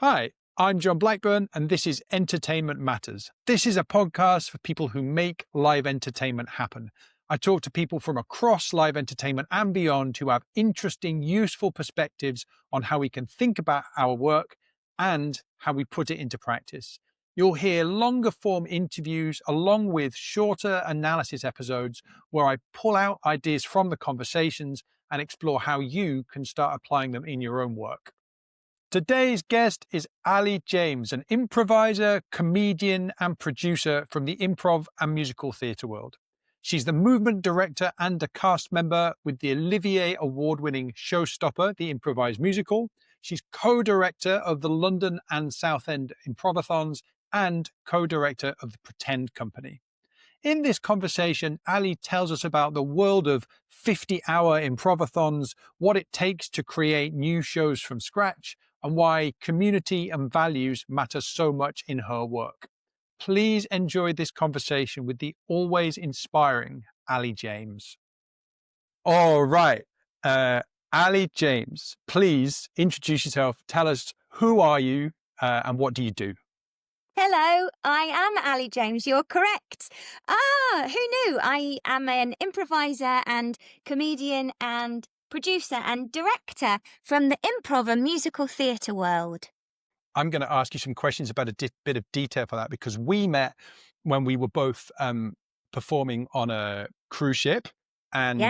Hi, I'm John Blackburn, and this is Entertainment Matters. This is a podcast for people who make live entertainment happen. I talk to people from across live entertainment and beyond who have interesting, useful perspectives on how we can think about our work and how we put it into practice. You'll hear longer form interviews along with shorter analysis episodes where I pull out ideas from the conversations and explore how you can start applying them in your own work. Today's guest is Ali James, an improviser, comedian, and producer from the improv and musical theatre world. She's the movement director and a cast member with the Olivier Award-winning Showstopper, the improvised musical. She's co-director of the London and Southend Improvathons and co-director of the Pretend Company. In this conversation, Ali tells us about the world of 50-hour improvathons, what it takes to create new shows from scratch, and why community and values matter so much in her work. Please enjoy this conversation with the always inspiring Ali James. All right. Ali James, please introduce yourself. Tell us, who are you and what do you do? Hello, I am Ali James. You're correct. Who knew? I am an improviser and comedian and producer and director from the improv and musical theatre world. I'm going to ask you some questions about a bit of detail for that, because we met when we were both performing on a cruise ship, and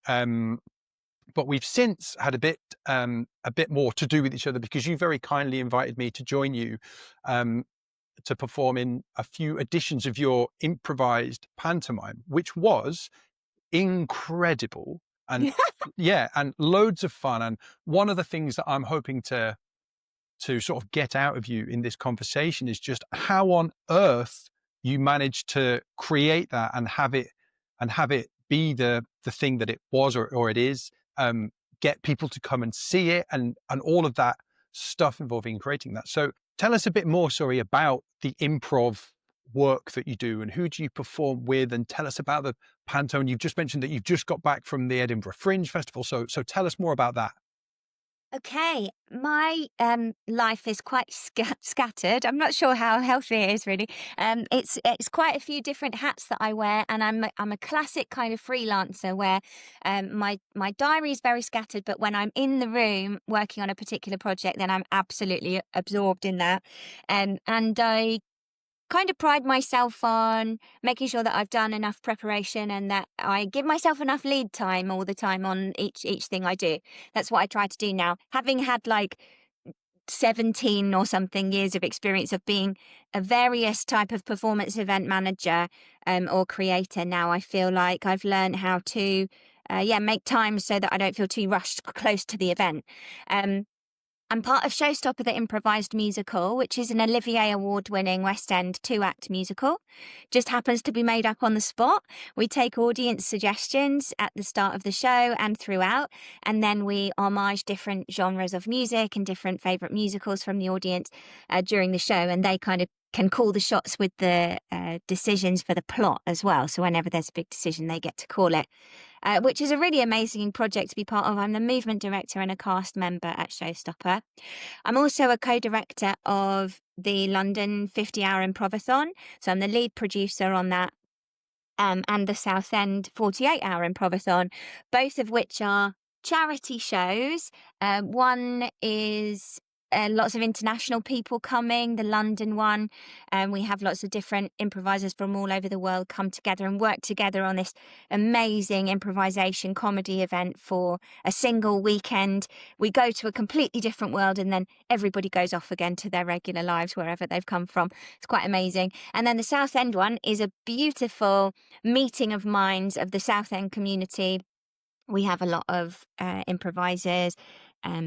but we've since had a bit more to do with each other, because you very kindly invited me to join you to perform in a few editions of your improvised pantomime, which was incredible and and loads of fun. And one of the things that I'm hoping to sort of get out of you in this conversation is just how on earth you managed to create that and have it be the thing that it was or it is, get people to come and see it, and all of that stuff involving creating that. So tell us a bit more, about the improv work that you do and who do you perform with, and tell us about the panto. And you've just mentioned that you've just got back from the Edinburgh Fringe Festival. So tell us more about that. Okay, my life is quite scattered. I'm not sure how healthy it is really. It's quite a few different hats that I wear, and I'm a classic kind of freelancer where my diary is very scattered, but when I'm in the room working on a particular project, then I'm absolutely absorbed in that. And I kind of pride myself on making sure that I've done enough preparation and that I give myself enough lead time all the time on each thing I do. That's what I try to do now. Having had like 17 or something years of experience of being a various type of performance event manager or creator, now I feel like I've learned how to make time so that I don't feel too rushed close to the event. I'm part of Showstopper, the improvised musical, which is an Olivier Award-winning West End 2-act musical. Just happens to be made up on the spot. We take audience suggestions at the start of the show and throughout, and then we homage different genres of music and different favourite musicals from the audience during the show, and they kind of can call the shots with the decisions for the plot as well. So whenever there's a big decision, they get to call it. Which is a really amazing project to be part of. I'm the movement director and a cast member at Showstopper. I'm also a co-director of the London 50-hour Improvathon, so I'm the lead producer on that, and the Southend 48-hour Improvathon, both of which are charity shows. One is lots of international people coming, the London one. We have lots of different improvisers from all over the world come together and work together on this amazing improvisation comedy event for a single weekend. We go to a completely different world and then everybody goes off again to their regular lives wherever they've come from. It's quite amazing. And then the Southend one is a beautiful meeting of minds of the Southend community. We have a lot of improvisers,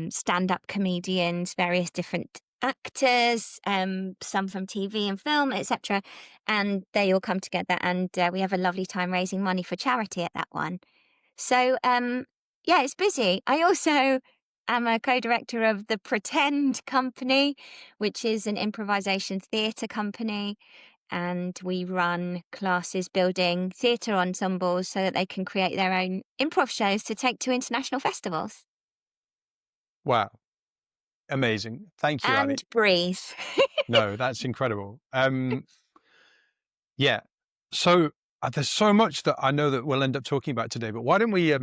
stand-up comedians, various different actors, some from TV and film, etc. And they all come together, and we have a lovely time raising money for charity at that one. So, it's busy. I also am a co-director of the Pretend Company, which is an improvisation theatre company. And we run classes building theatre ensembles so that they can create their own improv shows to take to international festivals. Wow. Amazing. Thank you, Ali. And breathe. No, that's incredible. Yeah. So there's so much that I know that we'll end up talking about today, but why don't we,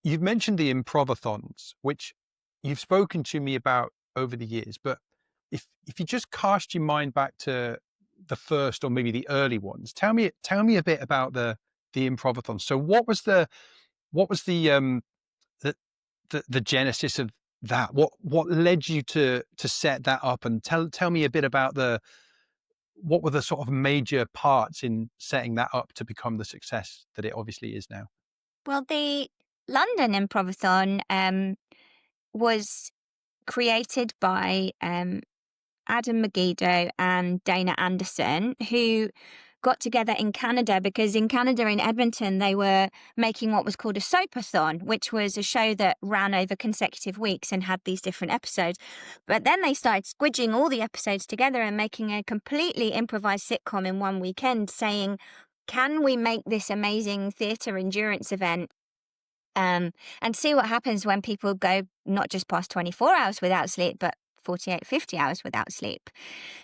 you've mentioned the improvathons, which you've spoken to me about over the years, but if you just cast your mind back to the first or maybe the early ones, tell me a bit about the improvathon. So what was the genesis of that? What led you to set that up? And tell me a bit about what were the sort of major parts in setting that up to become the success that it obviously is now? Well, the London Improvathon was created by Adam Megiddo and Dana Anderson, who got together in Canada because in Canada, in Edmonton, they were making what was called a soapathon, which was a show that ran over consecutive weeks and had these different episodes. But then they started squidging all the episodes together and making a completely improvised sitcom in one weekend, saying, can we make this amazing theatre endurance event and see what happens when people go not just past 24 hours without sleep, but 48, 50 hours without sleep.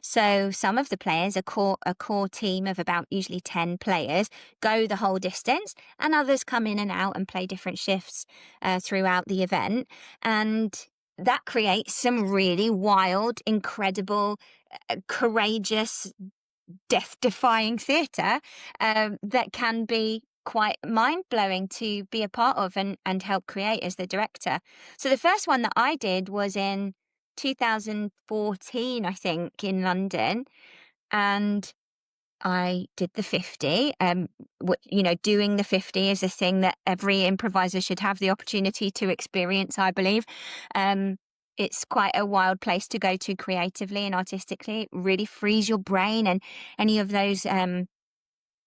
So some of the players, a core team of about usually 10 players, go the whole distance, and others come in and out and play different shifts throughout the event. And that creates some really wild, incredible, courageous, death-defying theatre that can be quite mind-blowing to be a part of and help create as the director. So the first one that I did was in 2014, I think, in London, and I did the 50. Doing the 50 is a thing that every improviser should have the opportunity to experience, I believe. It's quite a wild place to go to creatively and artistically. It really frees your brain, and any of those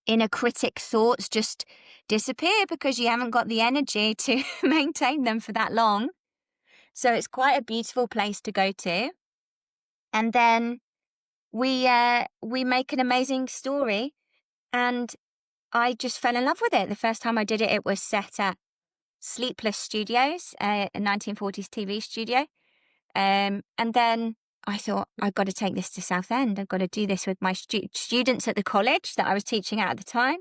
inner critic thoughts just disappear because you haven't got the energy to maintain them for that long. So it's quite a beautiful place to go to. And then we make an amazing story, and I just fell in love with it. The first time I did it, it was set at Sleepless Studios, a 1940s TV studio. And then I thought, I've got to take this to Southend. I've got to do this with my students at the college that I was teaching at the time.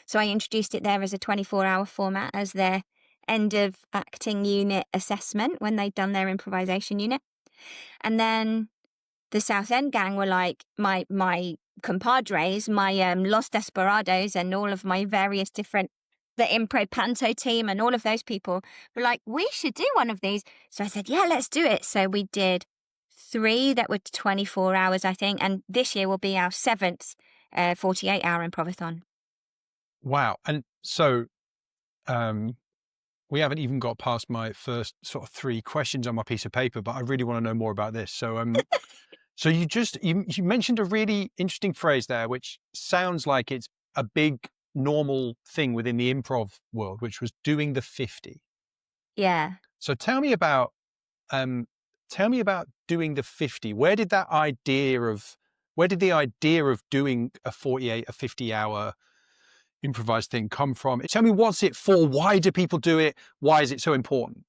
So I introduced it there as a 24-hour format as their end of acting unit assessment when they'd done their improvisation unit. And then the Southend gang were like my compadres, my Los Desperados, and all of my various different, the Impro Panto team and all of those people were like, we should do one of these. So I said, yeah, let's do it. So we did 3 that were 24 hours, I think. And this year will be our 7th 48-hour improvathon. Wow. And so we haven't even got past my first sort of 3 questions on my piece of paper, but I really want to know more about this. So so you mentioned a really interesting phrase there, which sounds like it's a big normal thing within the improv world, which was doing the 50. Yeah. So tell me about doing the 50. Where did the idea of doing a 50-hour improvised thing come from? Tell me, what's it for? Why do people do it? Why is it so important?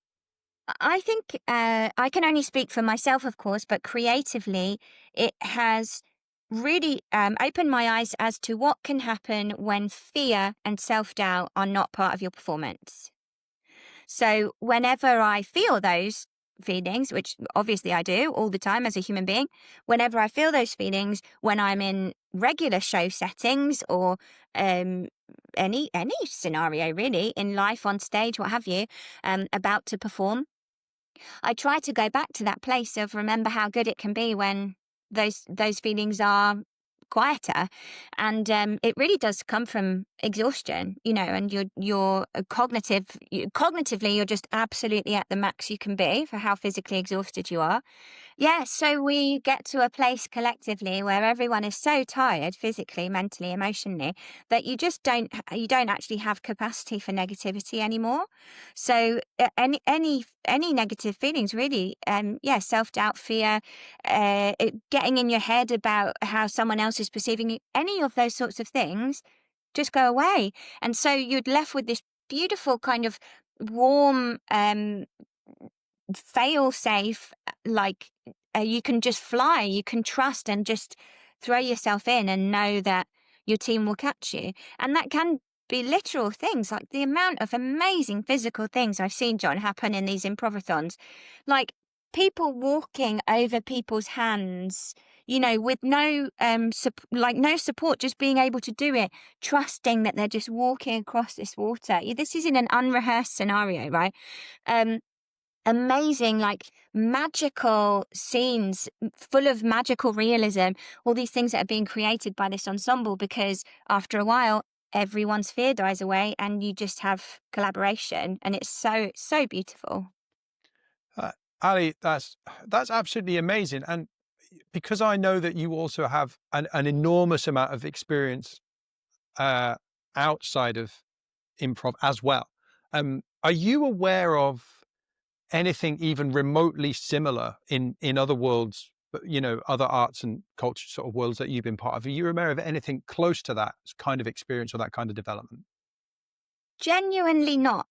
I think I can only speak for myself, of course, but creatively, it has really opened my eyes as to what can happen when fear and self-doubt are not part of your performance. So whenever I feel those feelings, which obviously I do all the time as a human being, whenever I feel those feelings, when I'm in regular show settings or any scenario really in life, on stage, what have you, about to perform, I try to go back to that place of remember how good it can be when those feelings are quieter, and it really does come from exhaustion, and you're cognitively you're just absolutely at the max you can be for how physically exhausted you are. Yeah, so we get to a place collectively where everyone is so tired physically, mentally, emotionally that you don't actually have capacity for negativity anymore. So any negative feelings really, self-doubt, fear, getting in your head about how someone else is perceiving you, any of those sorts of things just go away. And so you're left with this beautiful kind of warm, fail safe you can just fly, you can trust and just throw yourself in and know that your team will catch you. And that can be literal things, like the amount of amazing physical things I've seen, John, happen in these improvathons, like people walking over people's hands, with no no support, just being able to do it, trusting that they're just walking across this water. This is in an unrehearsed scenario, right? Um, Amazing, like magical scenes full of magical realism, all these things that are being created by this ensemble, because after a while, everyone's fear dies away and you just have collaboration. And it's so beautiful. Ali, that's absolutely amazing. And because I know that you also have an enormous amount of experience uh, outside of improv as well, are you aware of anything even remotely similar in other worlds, other arts and culture sort of worlds that you've been part of? Are you aware of anything close to that kind of experience or that kind of development? Genuinely not,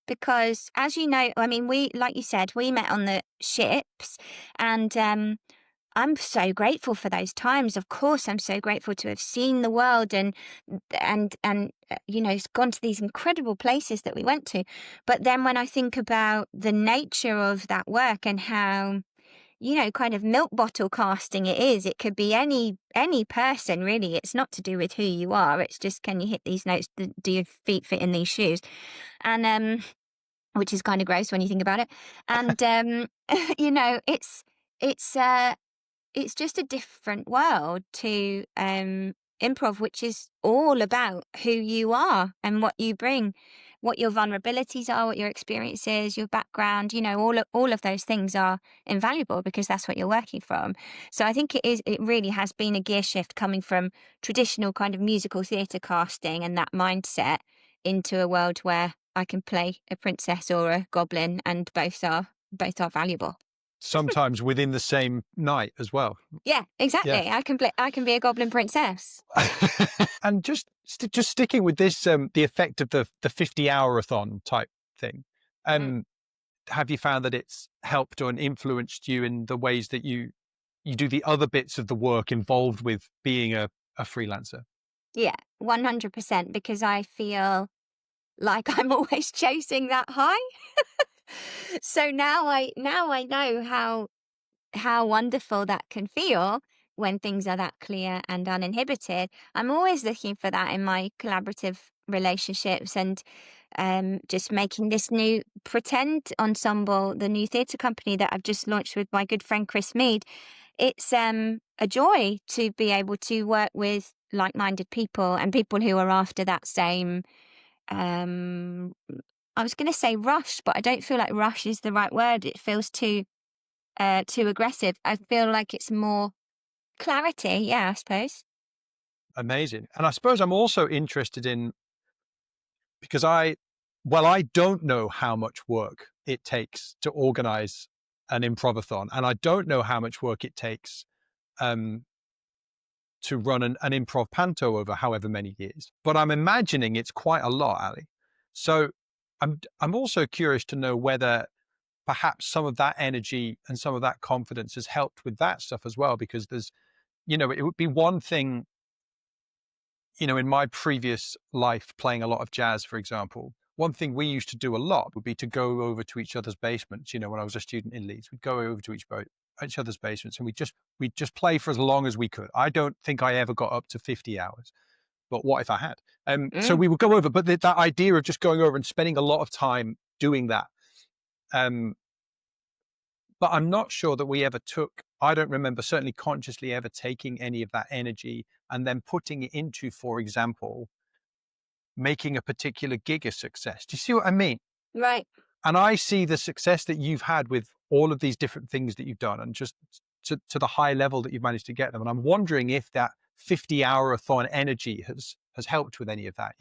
because as you know, I mean, like you said, we met on the ships, and I'm so grateful for those times. Of course, I'm so grateful to have seen the world and gone to these incredible places that we went to. But then when I think about the nature of that work and how, kind of milk bottle casting it is, it could be any person really. It's not to do with who you are. It's just, can you hit these notes? Do your feet fit in these shoes? And which is kind of gross when you think about it. And you know, it's uh it's just a different world to improv, which is all about who you are and what you bring, what your vulnerabilities are, what your experience is, your background. All of those things are invaluable because that's what you're working from. So I think it really has been a gear shift coming from traditional kind of musical theatre casting and that mindset into a world where I can play a princess or a goblin, and both are valuable. Sometimes within the same night as well. Yeah, Yeah. exactly. I can be a goblin princess. And just sticking with this, the effect of the 50-hour-a-thon type thing. Mm. Have you found that it's helped or influenced you in the ways that you do the other bits of the work involved with being a freelancer? Yeah, 100%, because I feel like I'm always chasing that high. So now I know how wonderful that can feel when things are that clear and uninhibited. I'm always looking for that in my collaborative relationships, and just making this new pretend ensemble, the new theatre company that I've just launched with my good friend Chris Mead. It's a joy to be able to work with like-minded people and people who are after that same. Um, I was going to say rush, but I don't feel like rush is the right word. It feels too aggressive. I feel like it's more clarity. Yeah, I suppose. Amazing. And I suppose I'm also interested in, because I don't know how much work it takes to organize an improvathon, and I don't know how much work it takes um, to run an improv panto over however many years. But I'm imagining it's quite a lot, Ali. So I'm also curious to know whether perhaps some of that energy and some of that confidence has helped with that stuff as well, because it would be one thing, in my previous life playing a lot of jazz, for example, one thing we used to do a lot would be to go over to each other's basements. When I was a student in Leeds, we'd go over to each other's basements, and we'd just play for as long as we could. I don't think I ever got up to 50 hours, but what if I had? So Mm. we would go over, but that idea of just going over and spending a lot of time doing that, um, but I'm not sure that we ever took, I don't remember certainly consciously ever taking any of that energy and then putting it into, for example, making a particular gig a success. Do you see what I mean? Right. And I see the success that you've had with all of these different things that you've done, and just to the high level that you've managed to get them. And I'm wondering if that 50-hour-a-thon energy has helped with any of that.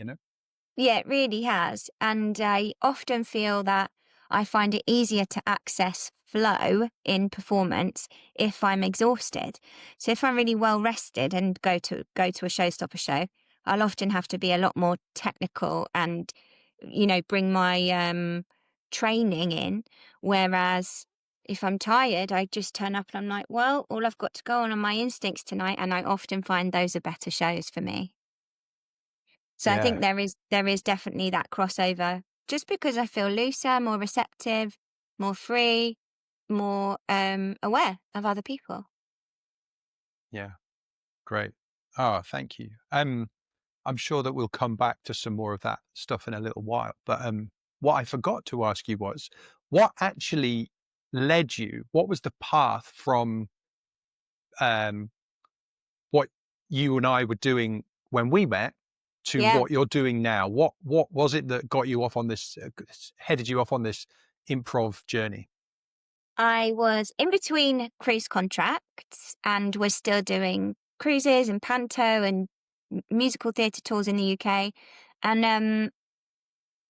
Yeah, it really has. And I often feel that I find it easier to access flow in performance if I'm exhausted. So if I'm really well rested and go to a showstopper show, I'll often have to be a lot more technical and, bring my training in. Whereas if I'm tired, I just turn up and I'm like, well, all I've got to go on are my instincts tonight. And I often find those are better shows for me. So I think Yeah, there is definitely that crossover just because I feel looser, more receptive, more free, more aware of other people. yeah, great. Oh, thank you. I'm sure that we'll come back to some more of that stuff in a little while. But what I forgot to ask you was, what actually led you? What was the path from um, what you and I were doing when we met to Yeah. what you're doing now? What was it that got you off on this, headed you off on this improv journey? I was in between cruise contracts and was still doing cruises and panto and musical theatre tours in the UK. And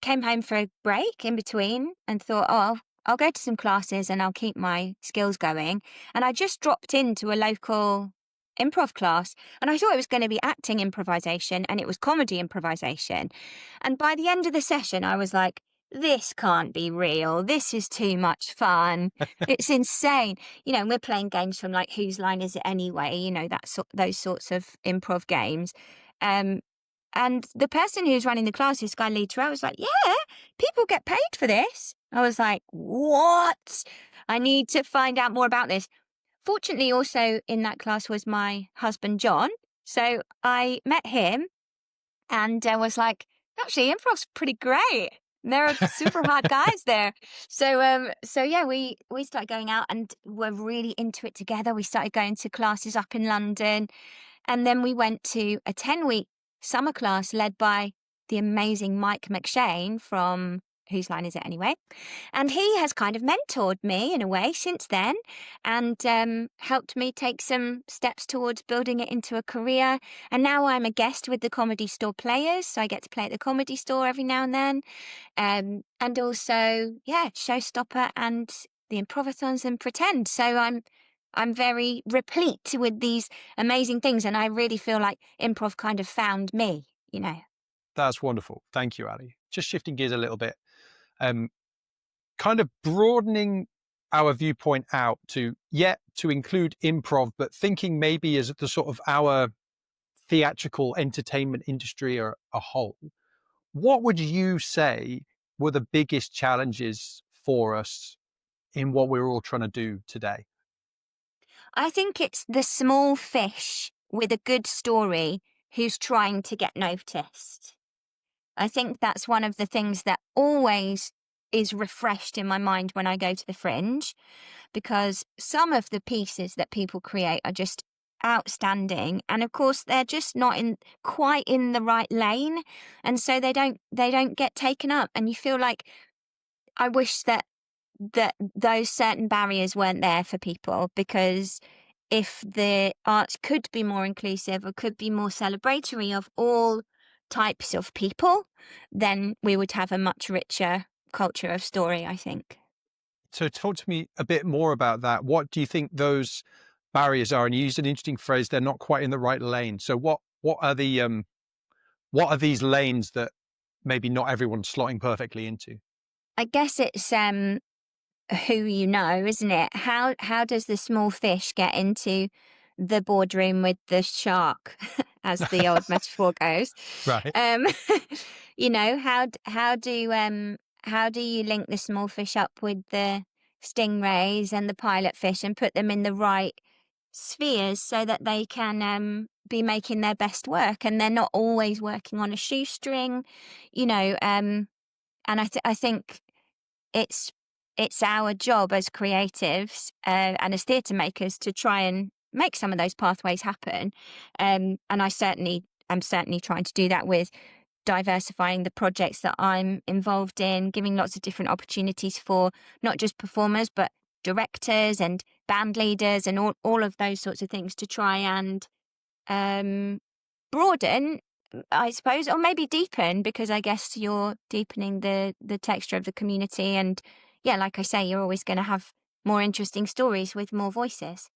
came home for a break in between and thought, oh, I'll go to some classes and I'll keep my skills going. And I just dropped into a local improv class and I thought it was going to be acting improvisation and it was comedy improvisation. And by the end of the session, I was like, this can't be real. This is too much fun. It's insane. And we're playing games from like Whose Line Is It Anyway? Those sorts of improv games. Um, and the person who's running the class, this guy Lee Terrell, was like, yeah, people get paid for this. I was like, what? I need to find out more about this. Fortunately, also in that class was my husband, John. So I met him and I was like, actually, improv's pretty great. There are super hard guys there. So yeah, we started going out and we're really into it together. We started going to classes up in London. And then we went to a 10-week summer class led by the amazing Mike McShane from Whose Line Is It Anyway? And he has kind of mentored me in a way since then and helped me take some steps towards building it into a career. And now I'm a guest with the Comedy Store Players. So I get to play at the Comedy Store every now and then. And also, yeah, Showstopper and the Improvathons and Pretend. So I'm very replete with these amazing things. And I really feel like improv kind of found me. That's wonderful. Thank you, Ali. Just shifting gears a little bit, um, kind of broadening our viewpoint out to include improv, but thinking maybe as the sort of our theatrical entertainment industry or a whole. What would you say were the biggest challenges for us in what we're all trying to do today? I think it's the small fish with a good story who's trying to get noticed. I think that's one of the things that always is refreshed in my mind when I go to the Fringe, because some of the pieces that people create are just outstanding, and of course they're just not in quite in the right lane, and so they don't get taken up, and you feel like I wish that those certain barriers weren't there for people, because if the arts could be more inclusive or could be more celebratory of all types of people, then we would have a much richer culture of story, I think. So talk to me a bit more about that. What do you think those barriers are? And you used an interesting phrase, they're not quite in the right lane. So what are the what are these lanes that maybe not everyone's slotting perfectly into? I guess it's who you know, isn't it? How does the small fish get into the boardroom with the shark, as the old metaphor goes? Right. Um, how do you link the small fish up with the stingrays and the pilot fish and put them in the right spheres so that they can be making their best work and they're not always working on a shoestring, you know? And I think it's it's our job as creatives and as theatre makers to try and make some of those pathways happen. And I'm certainly trying to do that with diversifying the projects that I'm involved in, giving lots of different opportunities for not just performers but directors and band leaders and all of those sorts of things to try and um, broaden, I suppose, or maybe deepen, because I guess you're deepening the texture of the community. And yeah, like I say, you're always going to have more interesting stories with more voices.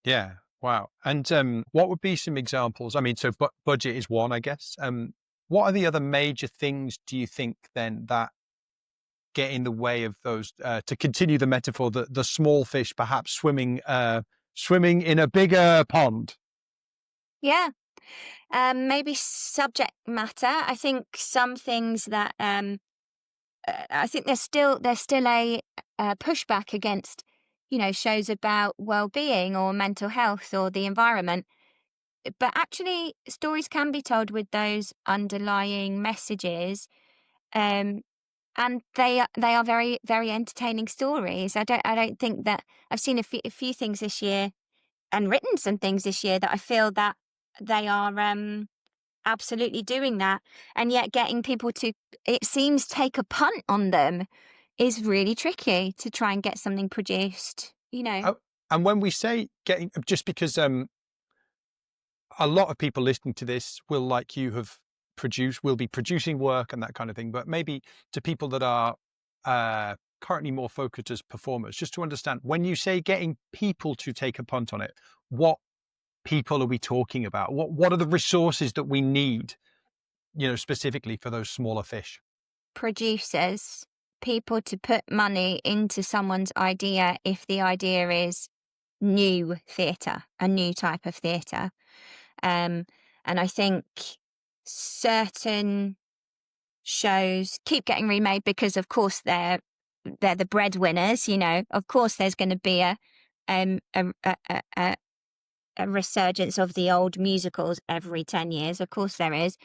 Yeah. Wow. And what would be some examples? I mean, so budget is one, I guess. What are the other major things do you think then that get in the way of those, to continue the metaphor, the small fish perhaps swimming in a bigger pond? Yeah. Maybe subject matter. I think some things that I think there's still a pushback against, shows about well-being or mental health or the environment. But actually, stories can be told with those underlying messages, um, and they are very very entertaining stories. I don't think that I've seen a few things this year and written some things this year that I feel that they are absolutely doing that, and yet getting people to, it seems, take a punt on them is really tricky to try and get something produced. Oh, and when we say getting, just because a lot of people listening to this will, like you have produced, will be producing work and that kind of thing, but maybe to people that are currently more focused as performers, just to understand, when you say getting people to take a punt on it, what people are we talking about? What are the resources that we need, specifically for those smaller fish? Producers, people to put money into someone's idea if the idea is new theatre, a new type of theatre. Um, and I think certain shows keep getting remade because, of course, they're the breadwinners. Of course, there's going to be um a, a, a, a a resurgence of the old musicals every 10 years. Of course, there is.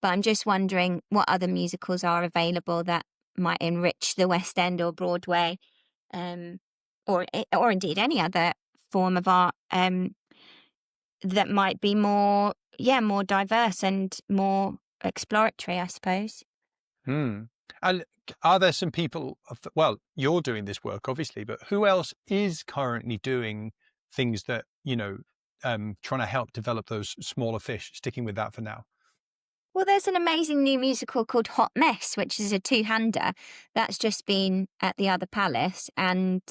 But I'm just wondering what other musicals are available that might enrich the West End or Broadway, um, or indeed any other form of art, that might be more diverse and more exploratory, I suppose. Hmm. And are there some people, well, you're doing this work, obviously, but who else is currently doing things that, trying to help develop those smaller fish, sticking with that for now? Well, there's an amazing new musical called Hot Mess, which is a two-hander that's just been at the Other Palace, and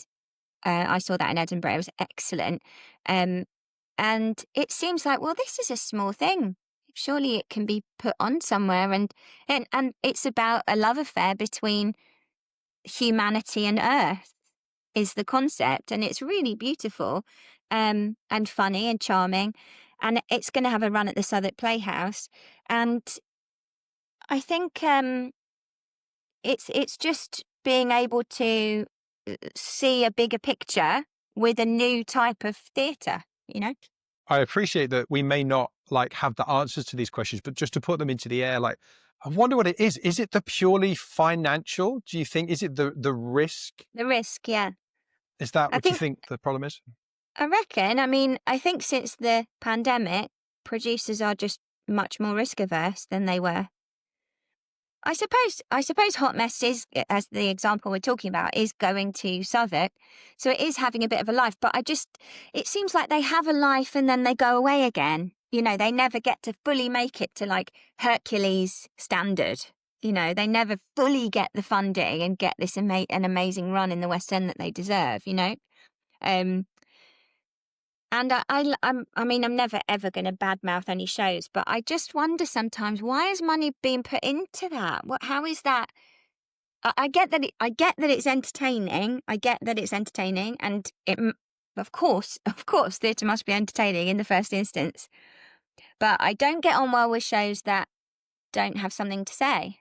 I saw that in Edinburgh. It was excellent. Um, and it seems like, well, this is a small thing. Surely it can be put on somewhere, and it's about a love affair between humanity and Earth is the concept, and it's really beautiful, and funny and charming, and it's going to have a run at the Southwark Playhouse, and I think it's just being able to see a bigger picture with a new type of theatre. I appreciate that we may not like have the answers to these questions, but just to put them into the air, like, I wonder what it is. Is it the purely financial? Do you think, is it the risk? The risk, yeah. Is that I what you think, think the problem is? I reckon, I mean, I think since the pandemic, producers are just much more risk averse than they were. I suppose Hot Mess is, as the example we're talking about, is going to Southwark, so it is having a bit of a life. But it seems like they have a life and then they go away again. They never get to fully make it to like Hercules standard. They never fully get the funding and get this an amazing run in the West End that they deserve. Um, and I mean, I'm never ever going to badmouth any shows, but I just wonder sometimes, why is money being put into that? How is that? I get that I get that it's entertaining. I get that it's entertaining, and of course, of course, theatre must be entertaining in the first instance. But I don't get on well with shows that don't have something to say,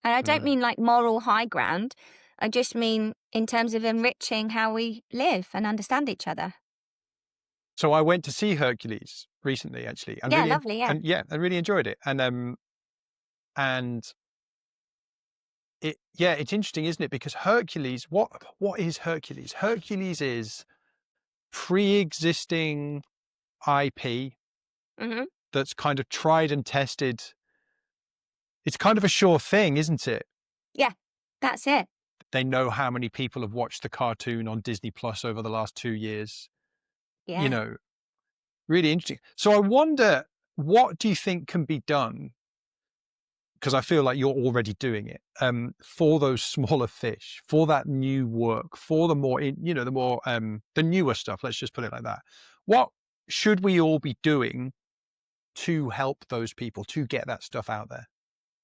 and I don't Mm. mean like moral high ground. I just mean in terms of enriching how we live and understand each other. So I went to see Hercules recently, actually, and Yeah, lovely. Yeah. and yeah, I really enjoyed it. And it's interesting, isn't it? Because Hercules, what is Hercules? Hercules is pre-existing IP Hmm. that's kind of tried and tested. It's kind of a sure thing, isn't it? Yeah, that's it. They know how many people have watched the cartoon on Disney Plus over the last 2 years. You Yeah. know, really interesting. So I wonder, what do you think can be done? Because I feel like you're already doing it, for those smaller fish, for that new work, for the more, the newer stuff. Let's just put it like that. What should we all be doing to help those people to get that stuff out there?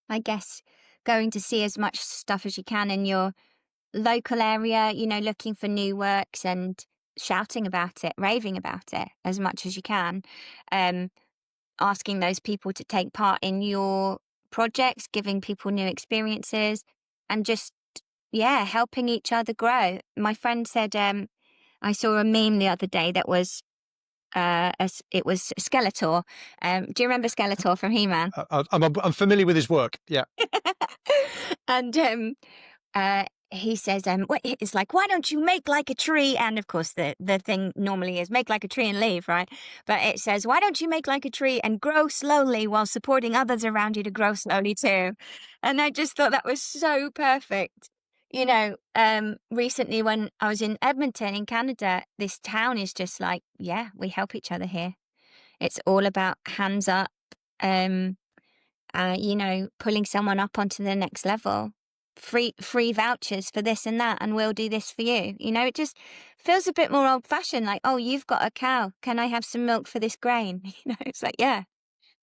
I guess going to see as much stuff as you can in your local area, looking for new works and shouting about it, raving about it as much as you can. Um, Asking those people to take part in your projects, giving people new experiences, and just, yeah, helping each other grow. My friend said, I saw a meme the other day that was, it was Skeletor. Do you remember Skeletor from He-Man? I'm familiar with his work. Yeah. And he says, it's like, why don't you make like a tree? And of course, the thing normally is make like a tree and leave, right? But it says, why don't you make like a tree and grow slowly while supporting others around you to grow slowly too? And I just thought that was so perfect. Recently when I was in Edmonton in Canada, this town is just like, yeah, we help each other here. It's all about hands up, um, pulling someone up onto the next level. Free vouchers for this and that, and we'll do this for you. It just feels a bit more old fashioned, like, oh, you've got a cow. Can I have some milk for this grain? It's like, yeah,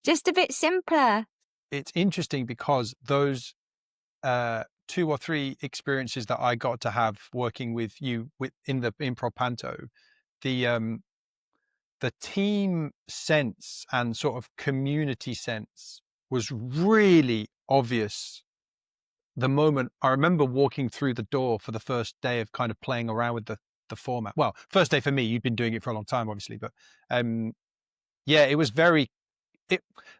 just a bit simpler. It's interesting because those 2 or 3 experiences that I got to have working with you in the improv panto, the team sense and sort of community sense was really obvious. The moment I remember walking through the door for the first day of kind of playing around with the format. Well, first day for me, you've been doing it for a long time, obviously, but yeah, it was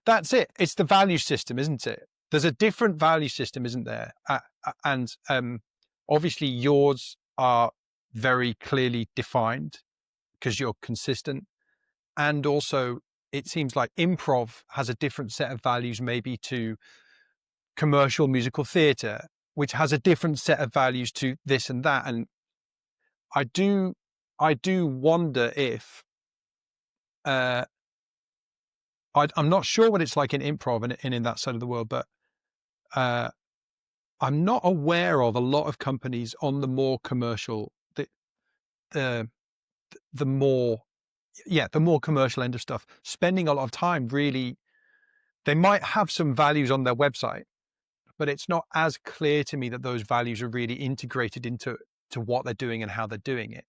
that's it. It's the value system, isn't it? There's a different value system, isn't there? And obviously yours are very clearly defined because you're consistent. And also, it seems like improv has a different set of values, maybe to commercial musical theatre, which has a different set of values to this and that. And I do wonder if I'm not sure what it's like in improv and in that side of the world, but I'm not aware of a lot of companies on the more commercial, the the more the more commercial end of stuff, spending a lot of time really. They might have some values on their website, but it's not as clear to me that those values are really integrated into what they're doing and how they're doing it.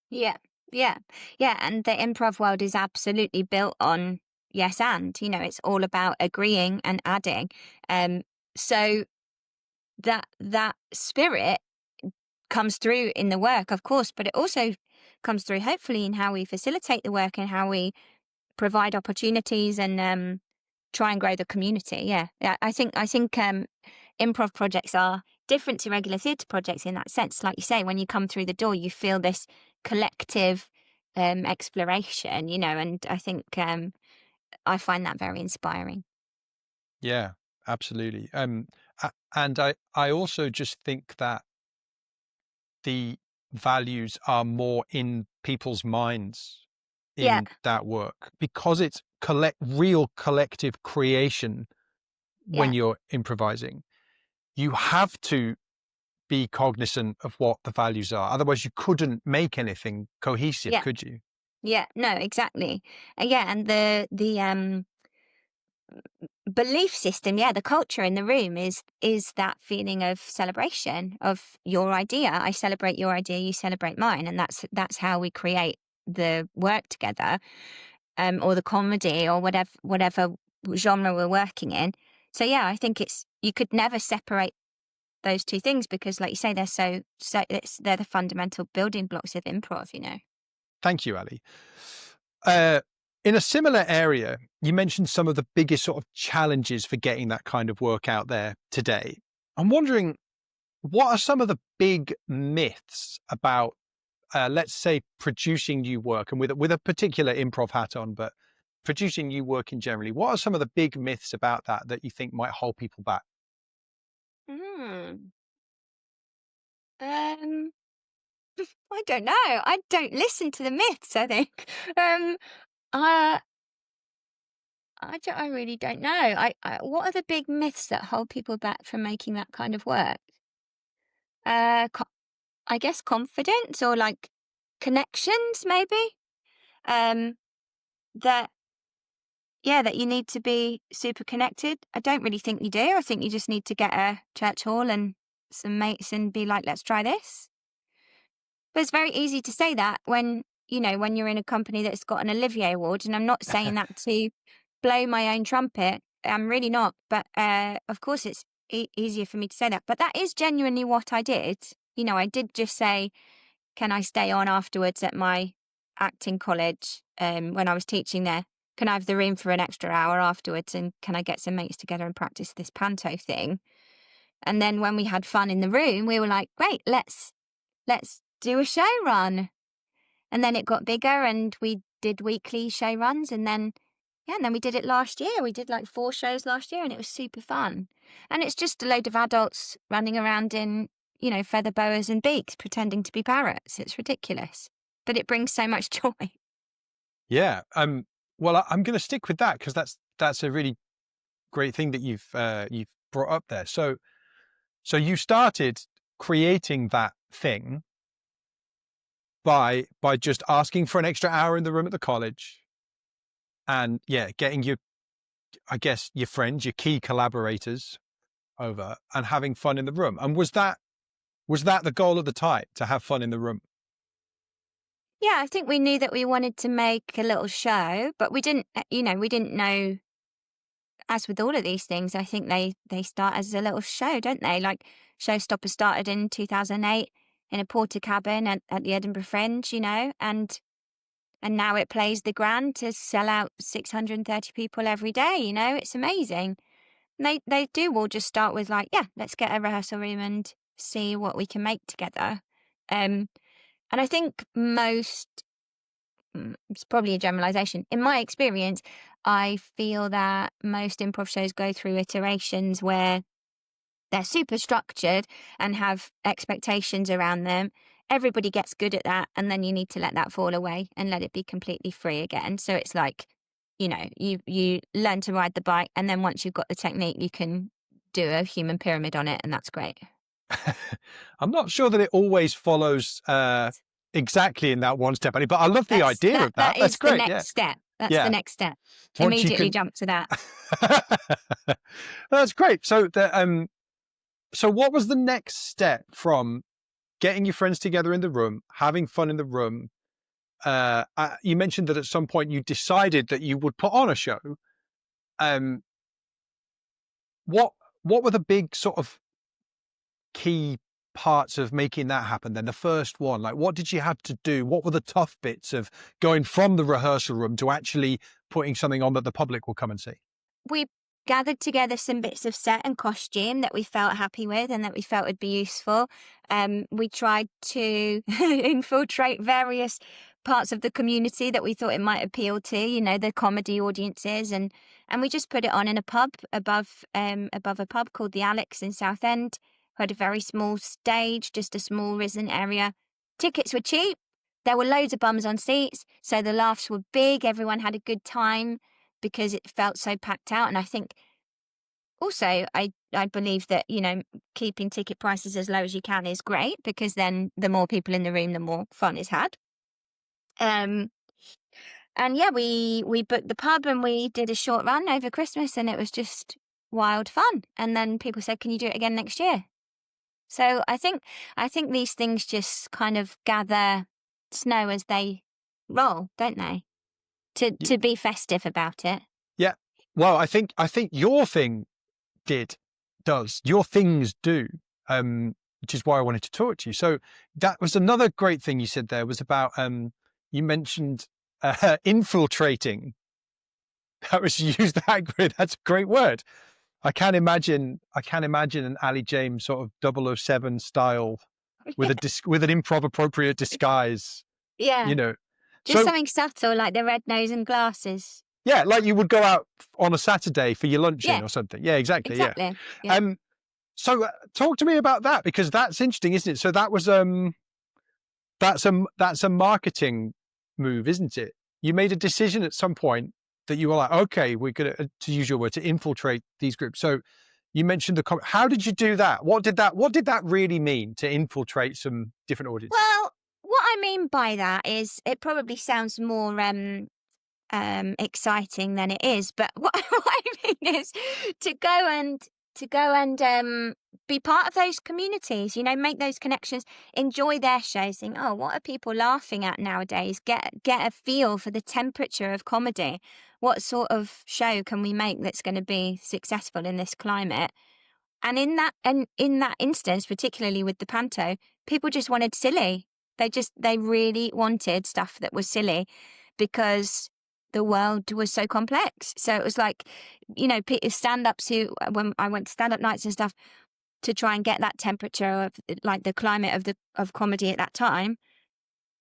Yeah, yeah, yeah. And the improv world is absolutely built on yes and. It's all about agreeing and adding. So that spirit comes through in the work, of course, but it also comes through hopefully in how we facilitate the work and how we provide opportunities and try and grow the community. Yeah, yeah. I think improv projects are different to regular theatre projects in that sense. Like you say, when you come through the door, you feel this collective exploration. And I think I find that very inspiring. Yeah, absolutely. And I also just think that the values are more in people's minds Yeah, in that work because it's real collective creation. yeah, When you're improvising, you have to be cognizant of what the values are. Otherwise, you couldn't make anything cohesive, yeah, could you? yeah. No, exactly. Yeah, and the belief system, yeah, the culture in the room is that feeling of celebration of your idea. I celebrate your idea, you celebrate mine, and that's how we create the work together, or the comedy or whatever genre we're working in. So yeah, I think you could never separate those two things because, like you say, they're the fundamental building blocks of improv. Thank you, Ali. Uh, in a similar area, you mentioned some of the biggest sort of challenges for getting that kind of work out there today. I'm wondering, what are some of the big myths about, let's say, producing new work, and with a particular improv hat on, but producing new work in generally? What are some of the big myths about that you think might hold people back? Hmm. Um, I don't know. I don't listen to the myths, I think. Uh, I really don't know. What are the big myths that hold people back from making that kind of work? Uh, co- I guess confidence or like connections, maybe. Um, that yeah, that you need to be super connected. I don't really think you do. I think you just need to get a church hall and some mates and be like, let's try this. But it's very easy to say that when, when you're in a company that's got an Olivier Award, and I'm not saying that to blow my own trumpet. I'm really not. But of course, it's easier for me to say that. But that is genuinely what I did. I did just say, can I stay on afterwards at my acting college when I was teaching there? Can I have the room for an extra hour afterwards? And can I get some mates together and practice this panto thing? And then when we had fun in the room, we were like, great, let's do a show run. And then it got bigger and we did weekly show runs. And then we did it last year. We did like 4 shows last year and it was super fun. And it's just a load of adults running around in, feather boas and beaks pretending to be parrots. It's ridiculous, but it brings so much joy. Yeah. Well, I'm going to stick with that because that's a really great thing that you've brought up there. So you started creating that thing by just asking for an extra hour in the room at the college, and getting your friends, your key collaborators over and having fun in the room. And was that the goal at the time, to have fun in the room? Yeah, I think we knew that we wanted to make a little show, but we didn't know. As with all of these things, I think they start as a little show, don't they? Like Showstopper started in 2008 in a porter cabin at the Edinburgh Fringe, and now it plays the Grand to sell out 630 people every day. It's amazing. And they do all just start with like, let's get a rehearsal room and see what we can make together. And I think it's probably a generalization. In my experience, I feel that most improv shows go through iterations where they're super structured and have expectations around them. Everybody gets good at that, and then you need to let that fall away and let it be completely free again. So it's like, you learn to ride the bike, and then once you've got the technique, you can do a human pyramid on it, and that's great. I'm not sure that it always follows exactly in that one step, but I love the idea of that. That's great. The next step. That's the next step. Once Immediately jump to that. That's great. So so what was the next step from getting your friends together in the room, having fun in the room? You mentioned that at some point you decided that you would put on a show. What were the big sort of key parts of making that happen then? The first one, like, what did you have to do? What were the tough bits of going from the rehearsal room to actually putting something on that the public will come and see? We gathered together some bits of set and costume that we felt happy with and that we felt would be useful. We tried to infiltrate various parts of the community that we thought it might appeal to, the comedy audiences, and we just put it on in a pub above a pub called the Alex in Southend. We had a very small stage, just a small risen area. Tickets were cheap. There were loads of bums on seats, so the laughs were big. Everyone had a good time because it felt so packed out. And I think also I believe that, keeping ticket prices as low as you can is great, because then the more people in the room, the more fun is had. And we booked the pub and we did a short run over Christmas, and it was just wild fun. And then people said, can you do it again next year? So I think these things just kind of gather snow as they roll, don't they? To be festive about it. Yeah. Well, I think your thing does. Your things do. Which is why I wanted to talk to you. So that was another great thing you said there, was about you mentioned infiltrating. That was used that great. That's a great word. I can't imagine an Ali James sort of 007 style with with an improv appropriate disguise. Yeah. Just something subtle like the red nose and glasses. Yeah, like you would go out on a Saturday for your luncheon or something. Yeah, exactly. Yeah. So talk to me about that, because that's interesting, isn't it? So that was that's a marketing move, isn't it? You made a decision at some point that you were like, okay, we're going to use your word, to infiltrate these groups. So you mentioned how did you do that? What did that really mean, to infiltrate some different audiences? Well, what I mean by that is, it probably sounds more exciting than it is, but what I mean is to go and be part of those communities, make those connections, enjoy their shows, think, oh, what are people laughing at nowadays? Get a feel for the temperature of comedy. What sort of show can we make that's going to be successful in this climate? And in that instance, particularly with the panto, people just wanted silly. They really wanted stuff that was silly because the world was so complex. So it was like, stand-ups who, when I went to stand-up nights and stuff, to try and get that temperature of like the climate of comedy at that time.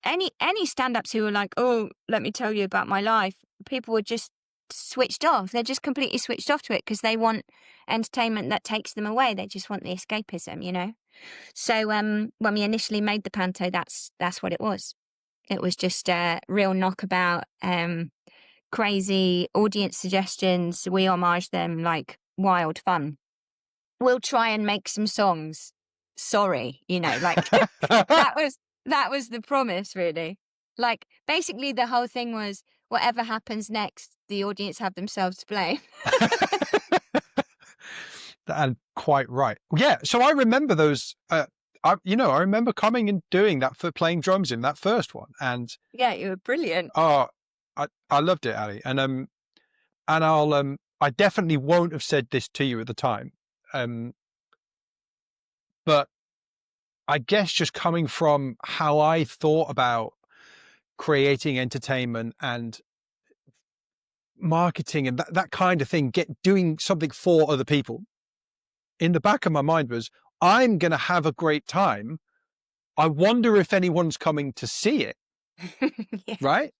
Any stand-ups who were like, oh, let me tell you about my life, people were just switched off. They're just completely switched off to it because they want entertainment that takes them away. They just want the escapism. So when we initially made the panto, that's what it was. It was just a real knockabout, crazy audience suggestions. We homage them like wild fun. We'll try and make some songs. Sorry, like that was the promise, really. Like basically the whole thing was whatever happens next, the audience have themselves to blame. And quite right. Yeah. So I remember those. I remember coming and doing that for playing drums in that first one, and Yeah, you were brilliant. oh, I loved it, Ali. And I definitely won't have said this to you at the time, but I guess just coming from how I thought about creating entertainment and marketing and that kind of thing, doing something for other people. In the back of my mind was, I'm going to have a great time. I wonder if anyone's coming to see it, Yeah. right?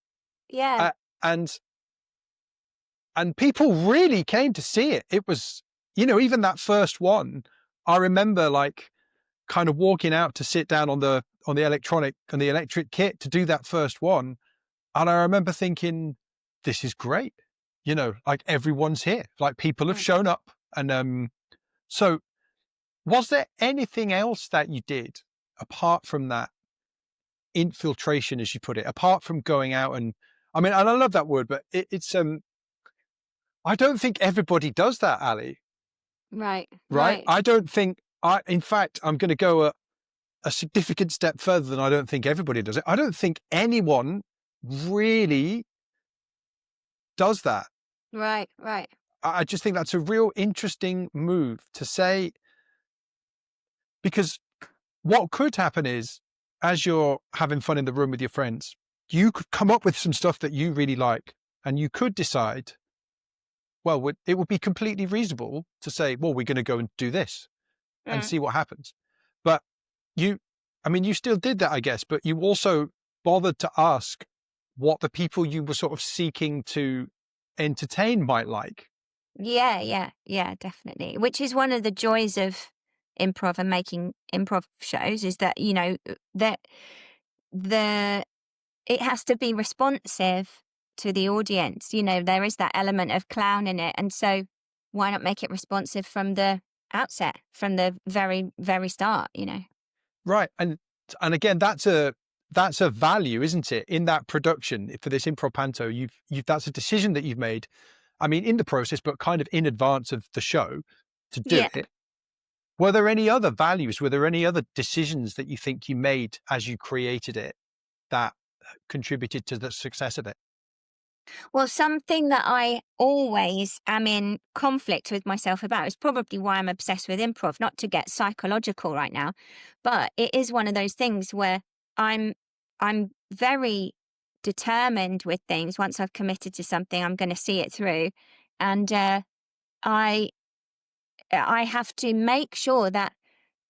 Yeah. And people really came to see it. It was, even that first one, I remember like kind of walking out to sit down on the electronic and the electric kit to do that first one. And I remember thinking, this is great. Like everyone's here, like people have shown up. And so was there anything else that you did apart from that infiltration, as you put it, apart from going out and I love that word, but it's I don't think everybody does that, Ali. Right. Right? Right. I don't think in fact, I'm going to go a significant step further than I don't think everybody does it. I don't think anyone really does that. Right. Right. I just think that's a real interesting move to say, because what could happen is, as you're having fun in the room with your friends, you could come up with some stuff that you really like, and you could decide, well, it would be completely reasonable to say, well, we're going to go and do this and Mm. see what happens. But you still did that, I guess, but you also bothered to ask what the people you were sort of seeking to entertain might like. Yeah, yeah, yeah, definitely. Which is one of the joys of improv and making improv shows is that, that the it has to be responsive to the audience. There is that element of clown in it. And so why not make it responsive from the outset, from the very, very start? Right. And again, that's a value, isn't it? In that production for this improv panto, you've that's a decision that you've made. In the process, but kind of in advance of the show to do Yeah. it. Were there any other values? Were there any other decisions that you think you made as you created it that contributed to the success of it? Well, something that I always am in conflict with myself about is probably why I'm obsessed with improv, not to get psychological right now, but it is one of those things where I'm I'm very determined with things. Once I've committed to something, I'm going to see it through. And I I have to make sure that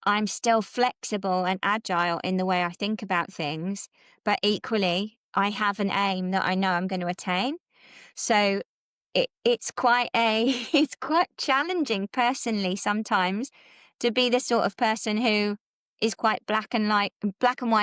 I'm still flexible and agile in the way I think about things, but equally I have an aim that I know I'm going to attain. So it's quite a it's quite challenging personally sometimes to be the sort of person who is quite black and white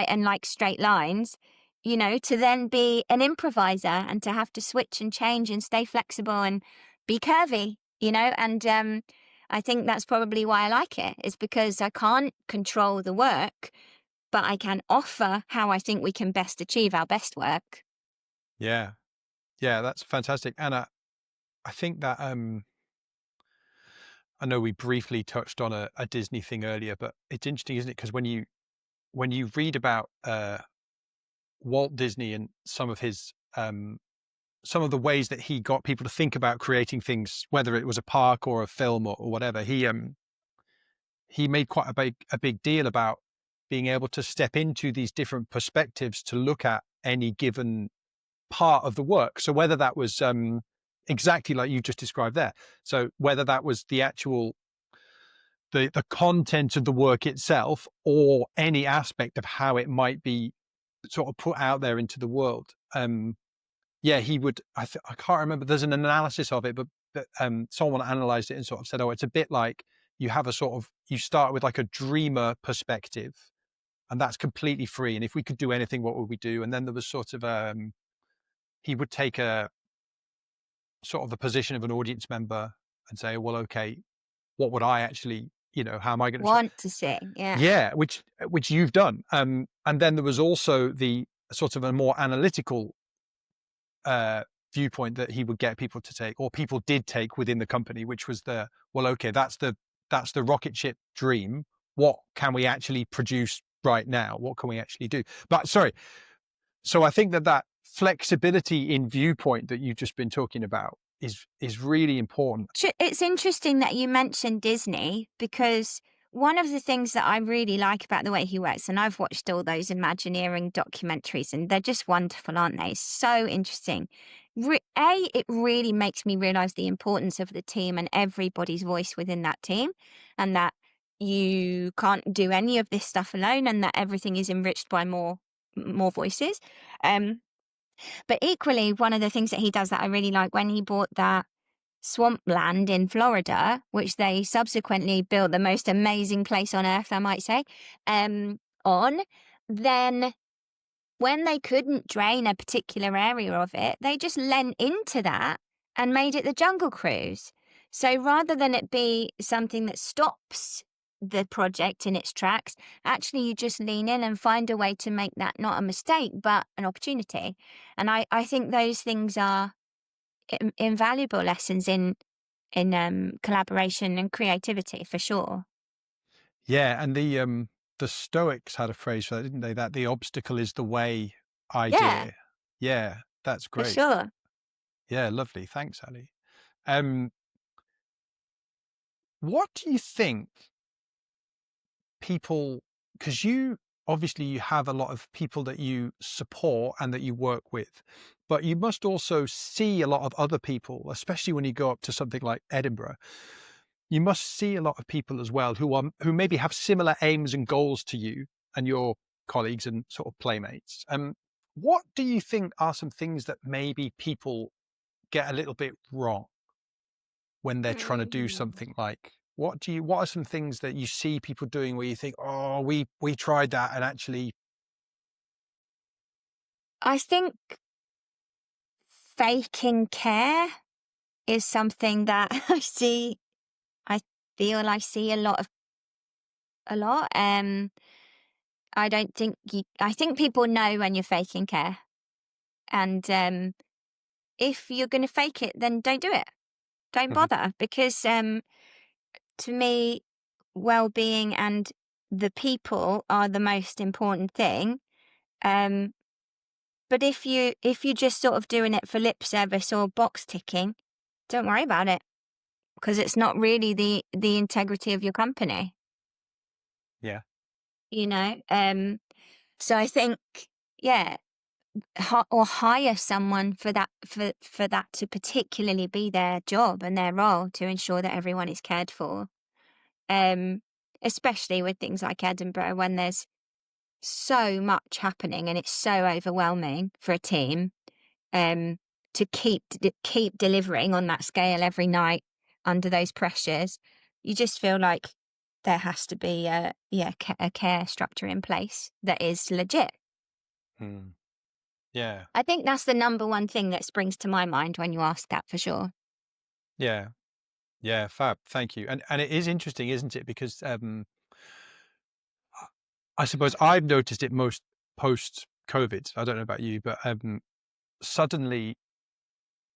and like straight lines, to then be an improviser and to have to switch and change and stay flexible and be curvy, and I think that's probably why I like it, is because I can't control the work, but I can offer how I think we can best achieve our best work. Yeah. Yeah, that's fantastic. And I think that I know we briefly touched on a Disney thing earlier, but it's interesting, isn't it? Because when you read about Walt Disney and some of the ways that he got people to think about creating things, whether it was a park or a film or whatever, he made quite a big deal about being able to step into these different perspectives to look at any given part of the work. So whether that was exactly like you just described there, so whether that was the actual the content of the work itself or any aspect of how it might be sort of put out there into the world. Yeah, he would. I can't remember. There's an analysis of it, but someone analysed it and sort of said, "Oh, it's a bit like you have a sort of you start with like a dreamer perspective, and that's completely free. And if we could do anything, what would we do?" And then there was sort of he would take a sort of the position of an audience member and say, "Well, okay, what would I actually, how am I going to?" Want to sing, yeah. Yeah, which you've done. And then there was also the sort of a more analytical viewpoint that he would get people to take, or people did take within the company, which was well, okay, that's the rocket ship dream. What can we actually produce right now? What can we actually do? But sorry, so I think that flexibility in viewpoint that you've just been talking about is really important. It's interesting that you mentioned Disney because one of the things that I really like about the way he works, and I've watched all those Imagineering documentaries, and they're just wonderful, aren't they? So interesting. It really makes me realize the importance of the team and everybody's voice within that team, and that you can't do any of this stuff alone, and that everything is enriched by more voices. Um, but equally, one of the things that he does that I really like when he bought that swampland in Florida, which they subsequently built the most amazing place on earth, I might say, on, then when they couldn't drain a particular area of it, they just lent into that and made it the Jungle Cruise. So rather than it be something that stops the project in its tracks, actually you just lean in and find a way to make that not a mistake, but an opportunity. And I think those things are invaluable lessons in collaboration and creativity for sure. Yeah, and the Stoics had a phrase for that, didn't they? That the obstacle is the way Yeah, idea. Yeah, that's for great. sure. Yeah, lovely. Thanks, Ali. Um, what do you think people, because you obviously you have a lot of people that you support and that you work with, but you must also see a lot of other people, especially when you go up to something like Edinburgh. You must see a lot of people as well who maybe have similar aims and goals to you and your colleagues and sort of playmates. What do you think are some things that maybe people get a little bit wrong when they're trying to do Mm. something like what are some things that you see people doing where you think, oh, we tried that and actually. I think faking care is something that I feel I see a lot. I don't think I think people know when you're faking care. And if you're going to fake it, then don't do it. Don't Mhm. bother because to me, well-being and the people are the most important thing. Um, but if you're just sort of doing it for lip service or box ticking, don't worry about it because it's not really the integrity of your company, Yeah. you know. So I think, yeah, or hire someone for that to particularly be their job and their role to ensure that everyone is cared for. Um, Especially with things like Edinburgh when there's so much happening and it's so overwhelming for a team um, to keep delivering on that scale every night under those pressures. You just feel like there has to be a care structure in place that is legit. Hmm. Yeah. I think that's the number one thing that springs to my mind when you ask that for sure. Yeah. Yeah. Fab. Thank you. And it is interesting, isn't it? Because I suppose I've noticed it most post COVID. I don't know about you, but suddenly,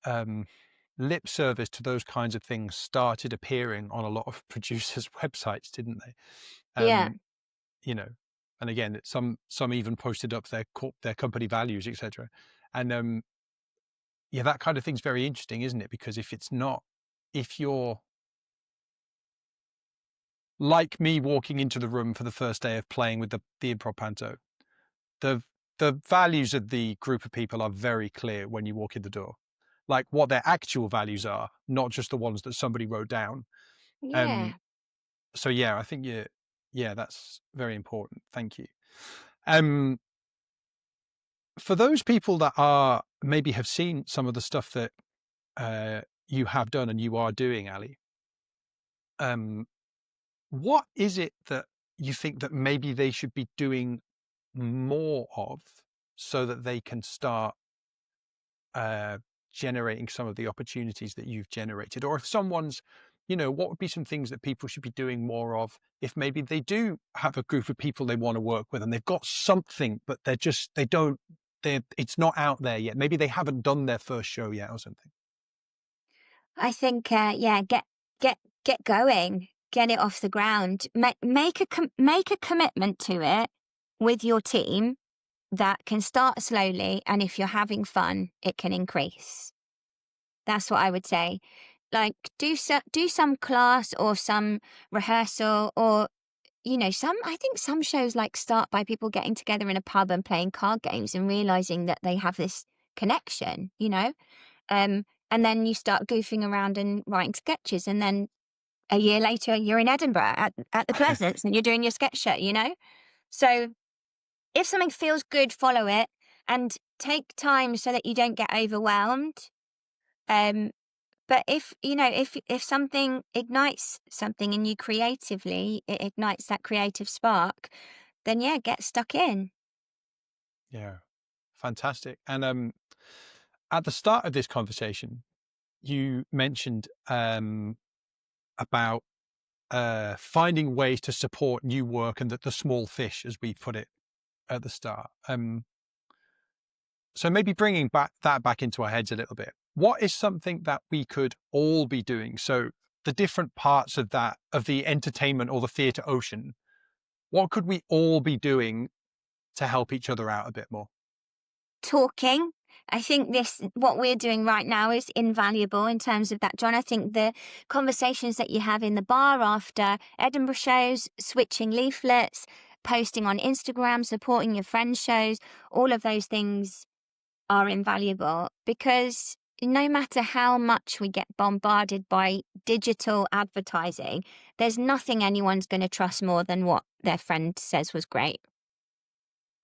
um, lip service to those kinds of things started appearing on a lot of producers' websites, didn't they? Yeah. You know, and again, some even posted up their company values, etc. And yeah, that kind of thing's very interesting, isn't it? Because if you're like me walking into the room for the first day of playing with the improv panto, the values of the group of people are very clear when you walk in the door, like what their actual values are, not just the ones that somebody wrote down. Yeah. Um, so yeah, I think yeah, that's very important. Thank you. Um, for those people that are maybe have seen some of the stuff that you have done and you are doing, Ali, what is it that you think that maybe they should be doing more of so that they can start generating some of the opportunities that you've generated? Or if someone's, what would be some things that people should be doing more of if maybe they do have a group of people they want to work with and they've got something, but it's not out there yet. Maybe they haven't done their first show yet or something. I think, yeah, get going, get it off the ground, make a commitment to it with your team that can start slowly, and if you're having fun, it can increase. That's what I would say. Like, do some class or some rehearsal, or I think some shows like start by people getting together in a pub and playing card games and realizing that they have this connection. And then you start goofing around and writing sketches, and then a year later you're in Edinburgh at the Pleasance and you're doing your sketch show. So if something feels good, follow it and take time so that you don't get overwhelmed. Um, but if something ignites something in you creatively, it ignites that creative spark, then yeah, get stuck in. Yeah, fantastic. And at the start of this conversation, you mentioned about finding ways to support new work and the small fish, as we put it at the start. So maybe bringing back into our heads a little bit. What is something that we could all be doing? So the different parts of the entertainment or the theatre ocean, what could we all be doing to help each other out a bit more? Talking. I think what we're doing right now is invaluable in terms of that, John. I think the conversations that you have in the bar after Edinburgh shows, switching leaflets, posting on Instagram, supporting your friends' shows, all of those things are invaluable, because no matter how much we get bombarded by digital advertising, there's nothing anyone's going to trust more than what their friend says was great.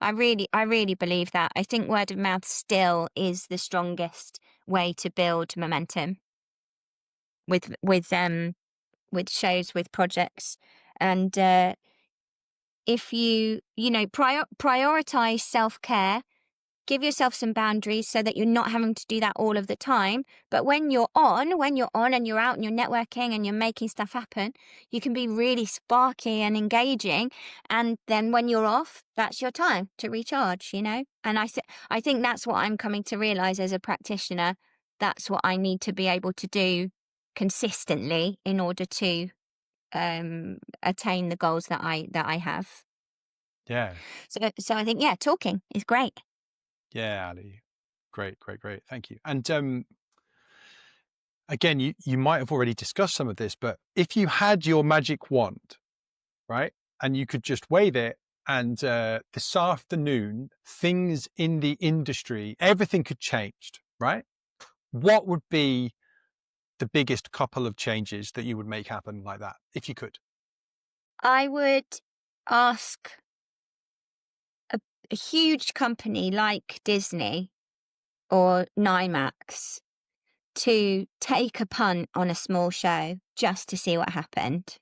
I really believe that. I think word of mouth still is the strongest way to build momentum with shows, with projects. And if prioritize self-care, give yourself some boundaries so that you're not having to do that all of the time. But when you're on and you're out and you're networking and you're making stuff happen, you can be really sparky and engaging. And then when you're off, that's your time to recharge. And I think that's what I'm coming to realize as a practitioner. That's what I need to be able to do consistently in order to attain the goals that I have. Yeah. So I think, yeah, talking is great. Yeah, Ali. Great, great, great. Thank you. And again, you might have already discussed some of this, but if you had your magic wand, right, and you could just wave it, and this afternoon, things in the industry, everything could change, right? What would be the biggest couple of changes that you would make happen like that, if you could? I would ask a huge company like Disney or NIMAX to take a punt on a small show just to see what happened.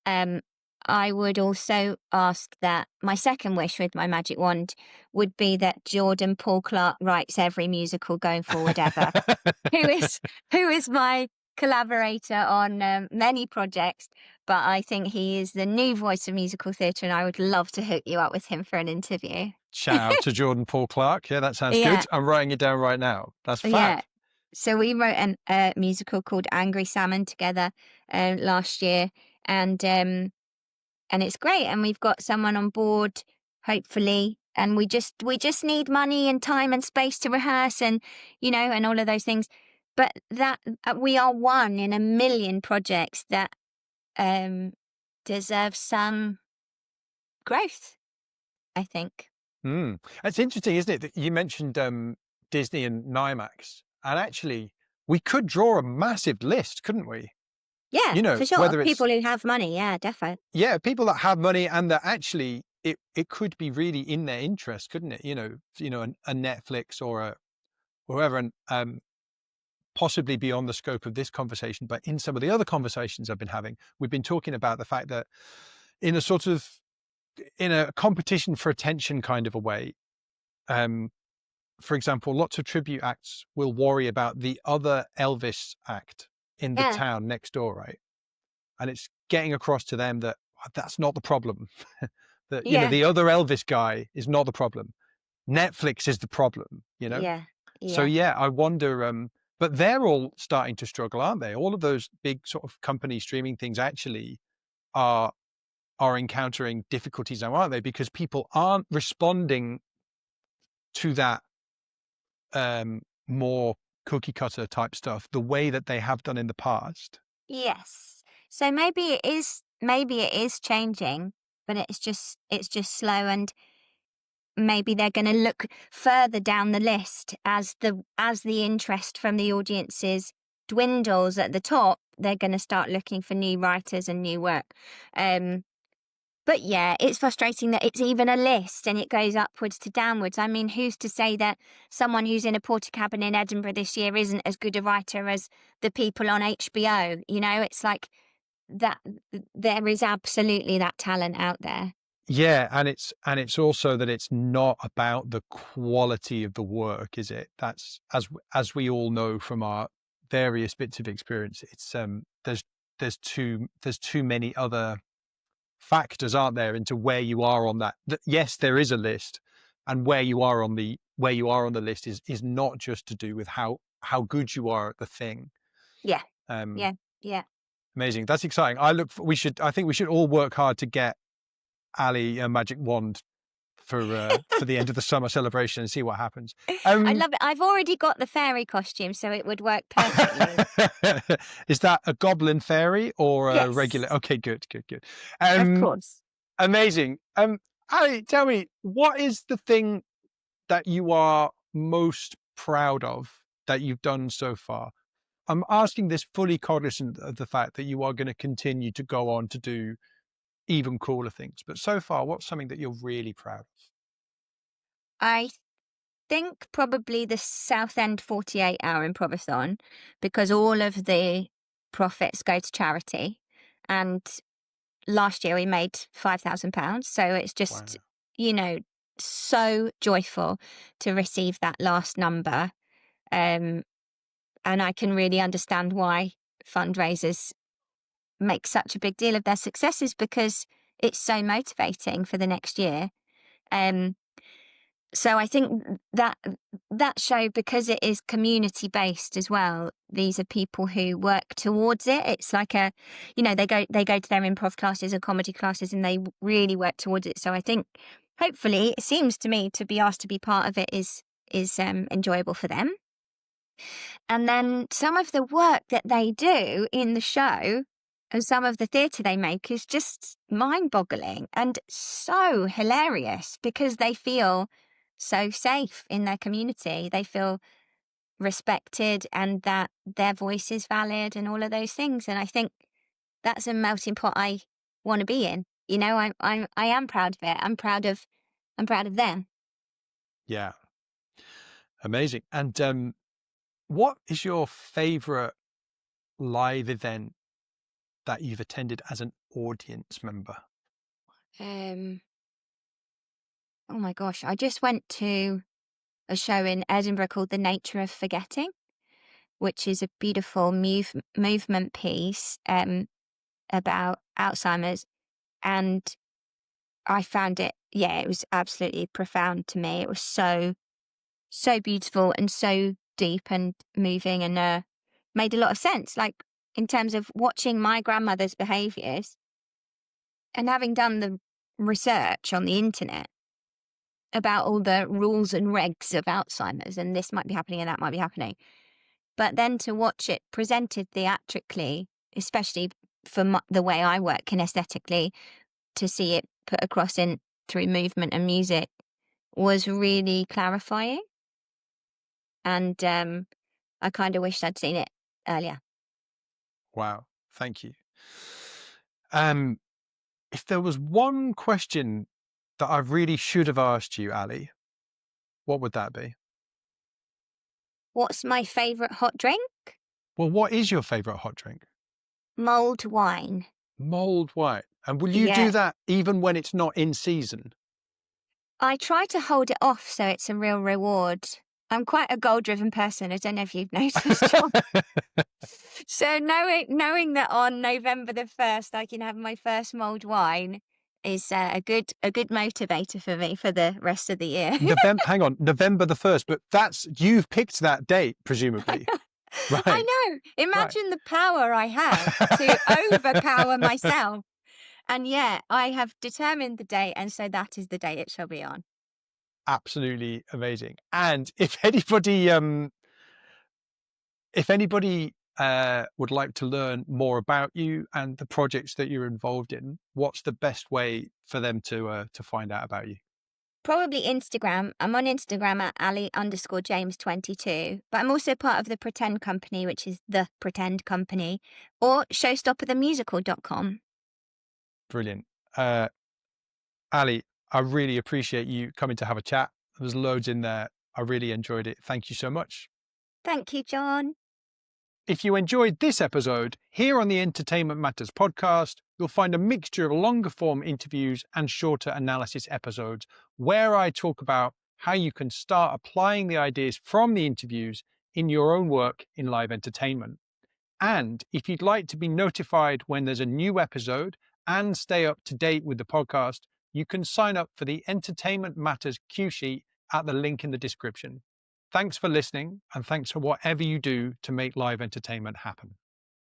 Um, I would also ask that my second wish with my magic wand would be that Jordan Paul Clark writes every musical going forward ever. who is my collaborator on many projects, but I think he is the new voice of musical theatre, and I would love to hook you up with him for an interview. Shout out to Jordan Paul Clark. Yeah, that sounds good. Yeah, I'm writing it down right now. That's fab. yeah. So we wrote a musical called Angry Salmon together last year, and it's great. And we've got someone on board, hopefully, and we just need money and time and space to rehearse, and and all of those things. But that we are one in a million projects that um, deserve some growth, I think. Mm. It's interesting, isn't it, that you mentioned Disney and NIMAX, and actually we could draw a massive list, couldn't we? Yeah, for sure. Whether it's People who have money, yeah, defo. people that have money and that actually it could be really in their interest, couldn't it? A Netflix or a whoever, and possibly beyond the scope of this conversation, but in some of the other conversations I've been having, we've been talking about the fact that in a sort of in a competition for attention kind of a way, for example, lots of tribute acts will worry about the other Elvis act in the Yeah, town next door, right? And it's getting across to them that that's not the problem. That yeah, the other Elvis guy is not the problem. Netflix is the problem. yeah, So yeah. yeah, I wonder. But they're all starting to struggle, aren't they? All of those big sort of company streaming things actually are encountering difficulties now, aren't they? Because people aren't responding to that more cookie cutter type stuff the way that they have done in the past. Yes. So maybe it is changing, but it's just slow, and maybe they're going to look further down the list as the interest from the audiences dwindles at the top. They're going to start looking for new writers and new work. Um, but yeah, it's frustrating that it's even a list and it goes upwards to downwards. I mean, who's to say that someone who's in a porter cabin in Edinburgh this year isn't as good a writer as the people on HBO? It's like that there is absolutely that talent out there. Yeah, and it's also that it's not about the quality of the work, is it? That's as we all know from our various bits of experience. It's there's too many other factors, aren't there, into where you are on that. Yes, there is a list, and where you are on the list is not just to do with how good you are at the thing. Yeah, Um, yeah, yeah. Amazing. That's exciting. I think we should all work hard to get Ali a magic wand for the end of the summer celebration and see what happens. I Um, love it. I've already got the fairy costume, so it would work perfectly. is that a goblin fairy or a regular? Yes, Okay, good, good, good. of Um, course. Amazing. Ali, tell me, what is the thing that you are most proud of that you've done so far? I'm asking this fully cognizant of the fact that you are going to continue to go on to do even cooler things. But so far, what's something that you're really proud of? I think probably the Southend 48-hour improvathon, because all of the profits go to charity. And last year we made £5,000. So it's Wow. just, you know, so joyful to receive that last number. Um, and I can really understand why fundraisers make such a big deal of their successes, because it's so motivating for the next year. Um, so I think that show, because it is community based as well, these are people who work towards it. It's like they go to their improv classes or comedy classes, and they really work towards it. So I think hopefully it seems to me to be asked to be part of it is enjoyable for them. And then some of the work that they do in the show and some of the theatre they make is just mind boggling and so hilarious, because they feel so safe in their community. They feel respected and that their voice is valid and all of those things. And I think that's a melting pot I want to be in. I am proud of it. I'm proud of them. Yeah, amazing. And what is your favorite live event that you've attended as an audience member? Um, oh my gosh, I just went to a show in Edinburgh called The Nature of Forgetting, which is a beautiful movement piece about Alzheimer's. And I found it was absolutely profound to me. It was so, so beautiful and so deep and moving and made a lot of sense. Like in terms of watching my grandmother's behaviours and having done the research on the internet about all the rules and regs of Alzheimer's, and this might be happening and that might be happening. But then to watch it presented theatrically, especially for the way I work kinesthetically, to see it put across in through movement and music was really clarifying. And I kind of wished I'd seen it earlier. Wow. Thank you. If there was one question that I really should have asked you, Ali, what would that be? What's my favourite hot drink? Well, what is your favourite hot drink? Mulled wine. Mulled wine. And will you Yeah. do that even when it's not in season? I try to hold it off so it's a real reward. I'm quite a goal-driven person. I don't know if you've noticed, John. So knowing that on November the 1st I can have my first mulled wine is a good motivator for me for the rest of the year. Hang on, November the 1st, but you've picked that date, presumably. Right. I know. Imagine the power I have to overpower myself. And yeah, I have determined the date, and so that is the date it shall be on. Absolutely amazing. And if anybody would like to learn more about you and the projects that you're involved in, what's the best way for them to find out about you? Probably Instagram. I'm on Instagram at Ali_James22, but I'm also part of the Pretend Company, which is the Pretend Company, or showstopperthemusical.com. Brilliant. Ali, I really appreciate you coming to have a chat. There's loads in there. I really enjoyed it. Thank you so much. Thank you, John. If you enjoyed this episode, here on the Entertainment Matters podcast, you'll find a mixture of longer form interviews and shorter analysis episodes where I talk about how you can start applying the ideas from the interviews in your own work in live entertainment. And if you'd like to be notified when there's a new episode and stay up to date with the podcast, you can sign up for the Entertainment Matters cue sheet at the link in the description. Thanks for listening, and thanks for whatever you do to make live entertainment happen.